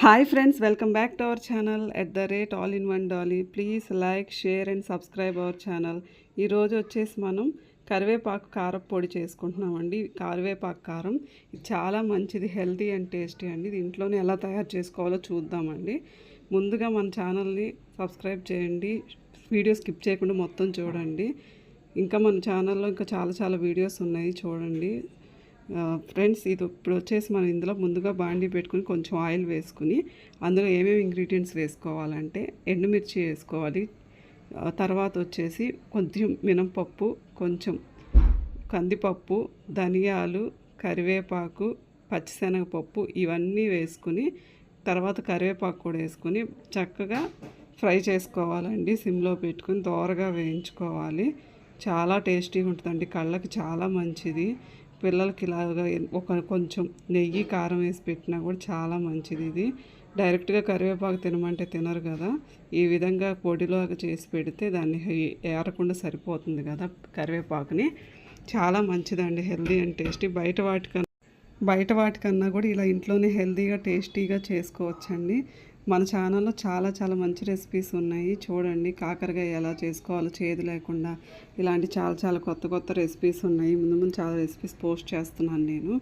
Hi friends, welcome back to our channel @all in one dolly. Please like, share and subscribe our channel. ఈరోజు వచ్చేసి మనం కరివేపాకు కారం పొడి చేసుకుంటున్నామండి. కరివేపాకు కారం ఇది చాలా మంచిది, హెల్తీ అండ్ టేస్టీ అండి. ఇది ఇంట్లోనే ఎలా తయారు చేసుకోవాలో చూద్దామండి. ముందుగా మన ఛానల్ని సబ్స్క్రైబ్ చేయండి, వీడియో స్కిప్ చేయకుండా మొత్తం చూడండి. ఇంకా మన ఛానల్లో ఇంకా చాలా వీడియోస్ ఉన్నాయి, చూడండి ఫ్రెండ్స్. ఇది ఇప్పుడు వచ్చేసి మనం ఇందులో ముందుగా బాండీ పెట్టుకుని కొంచెం ఆయిల్ వేసుకుని అందులో ఏమేమి ఇంగ్రీడియంట్స్ వేసుకోవాలంటే ఎండుమిర్చి వేసుకోవాలి, తర్వాత వచ్చేసి కొంచెం మినపప్పు, కొంచెం కందిపప్పు, ధనియాలు, కరివేపాకు, పచ్చిశనగపప్పు ఇవన్నీ వేసుకుని తర్వాత కరివేపాకు కూడా వేసుకుని చక్కగా ఫ్రై చేసుకోవాలండి. సిమ్లో పెట్టుకుని దోరగా వేయించుకోవాలి. చాలా టేస్టీగా ఉంటుందండి, కళ్ళకి చాలా మంచిది. పిల్లలకి ఇలాగా కొంచెం నెయ్యి, కారం వేసి పెట్టినా కూడా చాలా మంచిది. ఇది డైరెక్ట్గా కరివేపాకు తినమంటే తినరు కదా, ఈ విధంగా పొడిలాగా చేసి పెడితే దాన్ని ఏరకుండా సరిపోతుంది కదా కరివేపాకుని. చాలా మంచిదండి, హెల్దీ అండ్ టేస్టీ. బయట వాటికన్నా కూడా ఇలా ఇంట్లోనే హెల్దీగా టేస్టీగా చేసుకోవచ్చండి. మన ఛానల్లో చాలా మంచి రెసిపీస్ ఉన్నాయి, చూడండి. కాకరకాయ ఎలా చేసుకోవాలో చేదు లేకుండా ఇలాంటి చాలా కొత్త రెసిపీస్ ఉన్నాయి. ముందు చాలా రెసిపీస్ పోస్ట్ చేస్తున్నాను నేను.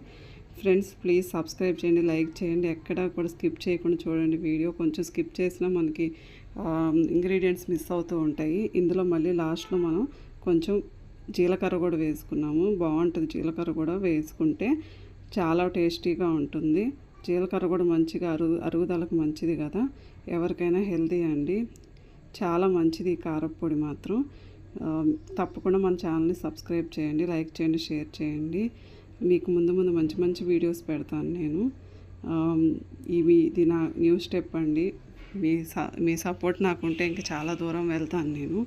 ఫ్రెండ్స్ ప్లీజ్ సబ్స్క్రైబ్ చేయండి, లైక్ చేయండి, ఎక్కడా కూడా స్కిప్ చేయకుండా చూడండి వీడియో. కొంచెం స్కిప్ చేసినా మనకి ఇంగ్రీడియంట్స్ మిస్ అవుతూ ఉంటాయి. ఇందులో మళ్ళీ లాస్ట్లో మనం కొంచెం జీలకర్ర కూడా వేసుకున్నాము, బాగుంటుంది. జీలకర్ర కూడా వేసుకుంటే చాలా టేస్టీగా ఉంటుంది. జీలకర్ర కూడా మంచిగా అరుగుదలకు మంచిది కదా, ఎవరికైనా హెల్తీ అండి, చాలా మంచిది ఈ కారప్పొడి మాత్రం. తప్పకుండా మన ఛానల్ని సబ్స్క్రైబ్ చేయండి, లైక్ చేయండి, షేర్ చేయండి. మీకు ముందు మంచి వీడియోస్ పెడతాను నేను. ఇది నా న్యూ స్టెప్ అండి. మీ సపోర్ట్ నాకుంటే ఇంకా చాలా దూరం వెళ్తాను నేను.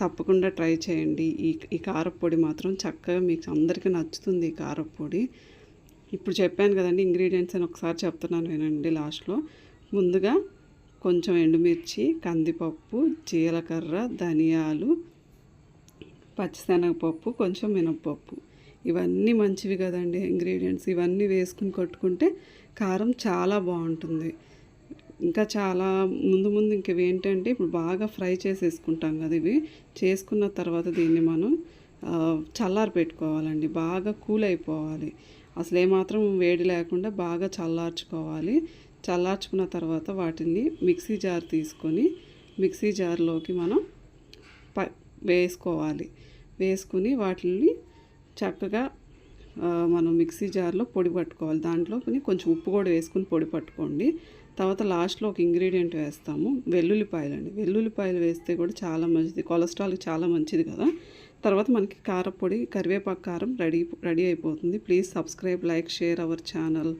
తప్పకుండా ట్రై చేయండి. ఈ కారప్పొడి మాత్రం చక్కగా మీకు అందరికీ నచ్చుతుంది. ఈ కారప్పొడి ఇప్పుడు చెప్పాను కదండి ఇంగ్రీడియంట్స్ అని ఒకసారి చెప్తున్నాను వినండి లాస్ట్లో. ముందుగా కొంచెం ఎండుమిర్చి, కందిపప్పు, జీలకర్ర, ధనియాలు, పచ్చిశనగపప్పు, కొంచెం మినపప్పు, ఇవన్నీ మంచివి కదండి ఇంగ్రీడియంట్స్. ఇవన్నీ వేసుకుని కొట్టుకుంటే కారం చాలా బాగుంటుంది. ఇంకా చాలా ముందు ఇంకవి ఏంటంటే ఇప్పుడు బాగా ఫ్రై చేసేసుకుంటాం కదా, ఇవి చేసుకున్న తర్వాత దీన్ని మనం చల్లారి పెట్టుకోవాలండి. బాగా కూల్ అయిపోవాలి, అసలు ఏమాత్రం వేడి లేకుండా బాగా చల్లార్చుకోవాలి. చల్లార్చుకున్న తర్వాత వాటిని మిక్సీ జార్ తీసుకొని మిక్సీ జార్లోకి మనం వేసుకుని వాటిని చక్కగా మనం మిక్సీ జార్లో పొడి పట్టుకోవాలి. దాంట్లో కొంచెం ఉప్పు కూడా వేసుకుని పొడి పట్టుకోండి. తర్వాత లాస్ట్లో ఒక ఇంగ్రీడియంట్ వేస్తాము, వెల్లుల్లిపాయలు అండి. వెల్లుల్లిపాయలు వేస్తే కూడా చాలా మంచిది, కొలెస్ట్రాల్కి చాలా మంచిది కదా. తర్వాత మనకి కారపొడి, కరివేపాకు కారం రెడీ అయిపోతుంది. Please subscribe, like, share our channel.